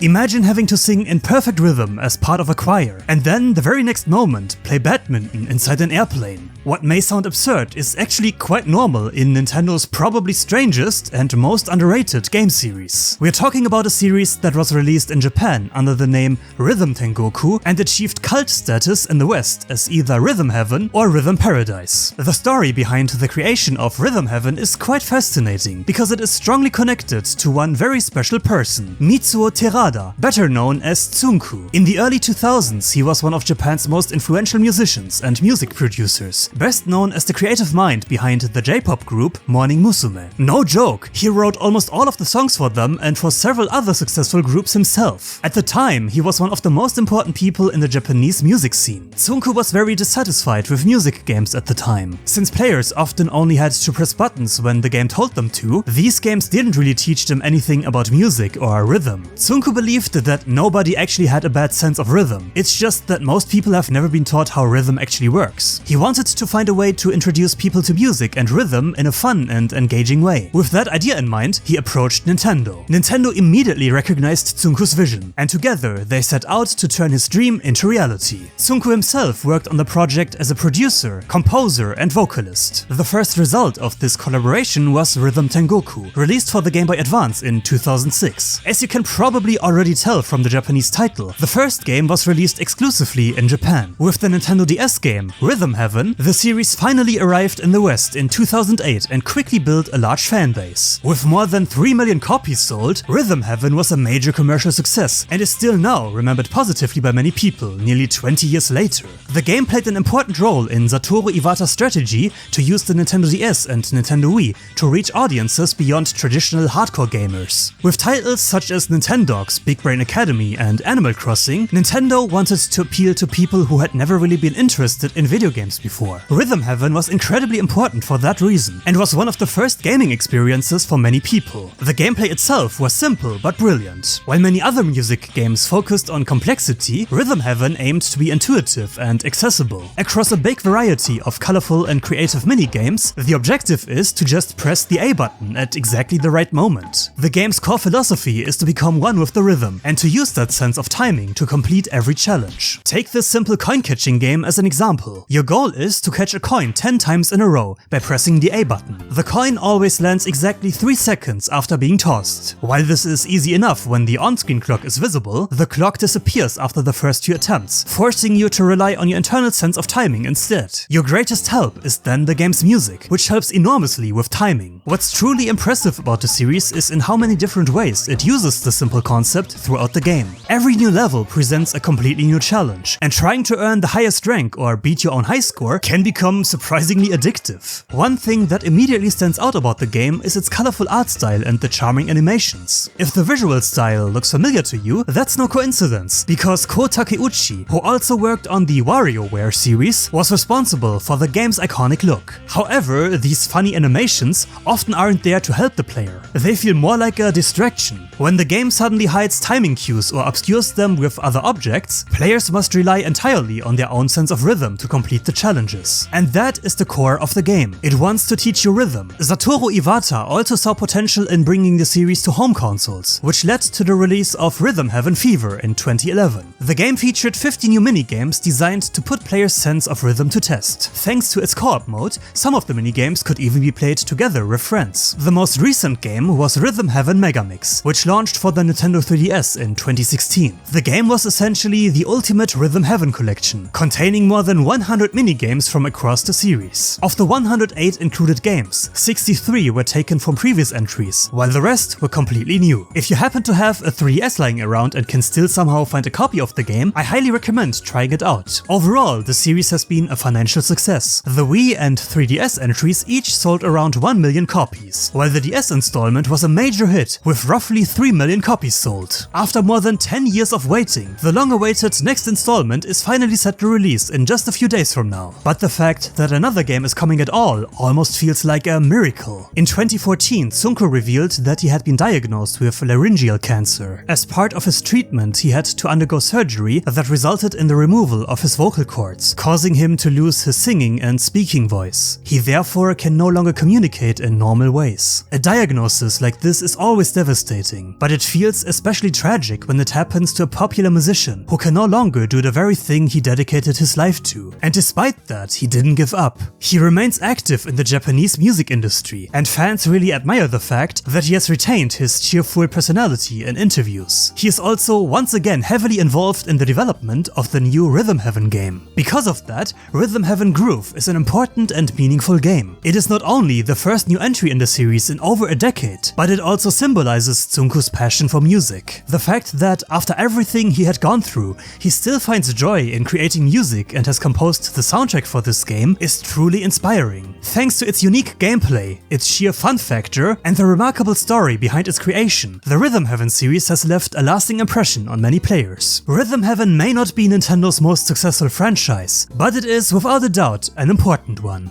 Imagine having to sing in perfect rhythm as part of a choir, and then the very next moment play badminton inside an airplane. What may sound absurd is actually quite normal in Nintendo's probably strangest and most underrated game series. We're talking about a series that was released in Japan under the name Rhythm Tengoku and achieved cult status in the West as either Rhythm Heaven or Rhythm Paradise. The story behind the creation of Rhythm Heaven is quite fascinating because it is strongly connected to one very special person, Mitsuo Terada, better known as Tsunku. In the early 2000s, he was one of Japan's most influential musicians and music producers, best known as the creative mind behind the J-pop group Morning Musume. No joke, he wrote almost all of the songs for them and for several other successful groups himself. At the time, he was one of the most important people in the Japanese music scene. Tsunku was very dissatisfied with music games at the time. Since players often only had to press buttons when the game told them to, these games didn't really teach them anything about music or rhythm. Tsunku believed that nobody actually had a bad sense of rhythm. It's just that most people have never been taught how rhythm actually works. He wanted to find a way to introduce people to music and rhythm in a fun and engaging way. With that idea in mind, he approached Nintendo. Nintendo immediately recognized Tsunku's vision, and together they set out to turn his dream into reality. Tsunku himself worked on the project as a producer, composer, and vocalist. The first result of this collaboration was Rhythm Tengoku, released for the Game Boy Advance in 2006. As you can probably already tell from the Japanese title, the first game was released exclusively in Japan. With the Nintendo DS game, Rhythm Heaven, the series finally arrived in the West in 2008 and quickly built a large fanbase. With more than 3 million copies sold, Rhythm Heaven was a major commercial success and is still now remembered positively by many people, nearly 20 years later. The game played an important role in Satoru Iwata's strategy to use the Nintendo DS and Nintendo Wii to reach audiences beyond traditional hardcore gamers. With titles such as Nintendogs, Big Brain Academy, and Animal Crossing, Nintendo wanted to appeal to people who had never really been interested in video games before. Rhythm Heaven was incredibly important for that reason, and was one of the first gaming experiences for many people. The gameplay itself was simple but brilliant. While many other music games focused on complexity, Rhythm Heaven aimed to be intuitive and accessible. Across a big variety of colorful and creative mini-games, the objective is to just press the A button at exactly the right moment. The game's core philosophy is to become one with the rhythm, and to use that sense of timing to complete every challenge. Take this simple coin-catching game as an example. Your goal is to catch a coin 10 times in a row by pressing the A button. The coin always lands exactly 3 seconds after being tossed. While this is easy enough when the on-screen clock is visible, the clock disappears after the first few attempts, forcing you to rely on your internal sense of timing instead. Your greatest help is then the game's music, which helps enormously with timing. What's truly impressive about the series is in how many different ways it uses the simple concept throughout the game. Every new level presents a completely new challenge, and trying to earn the highest rank or beat your own high score can become surprisingly addictive. One thing that immediately stands out about the game is its colorful art style and the charming animations. If the visual style looks familiar to you, that's no coincidence, because Ko Takeuchi, who also worked on the WarioWare series, was responsible for the game's iconic look. However, these funny animations often aren't there to help the player. They feel more like a distraction. When the game suddenly hides timing cues or obscures them with other objects, players must rely entirely on their own sense of rhythm to complete the challenges. And that is the core of the game. It wants to teach you rhythm. Satoru Iwata also saw potential in bringing the series to home consoles, which led to the release of Rhythm Heaven Fever in 2011. The game featured 50 new minigames designed to put players' sense of rhythm to test. Thanks to its co-op mode, some of the minigames could even be played together with friends. The most recent game was Rhythm Heaven Megamix, which launched for the Nintendo 3DS in 2016. The game was essentially the ultimate Rhythm Heaven collection, containing more than 100 minigames from across the series. Of the 108 included games, 63 were taken from previous entries, while the rest were completely new. If you happen to have a 3DS lying around and can still somehow find a copy of the game, I highly recommend trying it out. Overall, the series has been a financial success. The Wii and 3DS entries each sold around 1 million copies, while the DS installment was a major hit with roughly 3 million copies sold. After more than 10 years of waiting, the long-awaited next installment is finally set to release in just a few days from now. But but the fact that another game is coming at all almost feels like a miracle. In 2014, Tsunku revealed that he had been diagnosed with laryngeal cancer. As part of his treatment, he had to undergo surgery that resulted in the removal of his vocal cords, causing him to lose his singing and speaking voice. He therefore can no longer communicate in normal ways. A diagnosis like this is always devastating, but it feels especially tragic when it happens to a popular musician who can no longer do the very thing he dedicated his life to. And despite that, he didn't give up. He remains active in the Japanese music industry, and fans really admire the fact that he has retained his cheerful personality in interviews. He is also once again heavily involved in the development of the new Rhythm Heaven game. Because of that, Rhythm Heaven Groove is an important and meaningful game. It is not only the first new entry in the series in over a decade, but it also symbolizes Tsunku's passion for music. The fact that after everything he had gone through, he still finds joy in creating music and has composed the soundtrack for this game is truly inspiring. Thanks to its unique gameplay, its sheer fun factor, and the remarkable story behind its creation, the Rhythm Heaven series has left a lasting impression on many players. Rhythm Heaven may not be Nintendo's most successful franchise, but it is without a doubt an important one.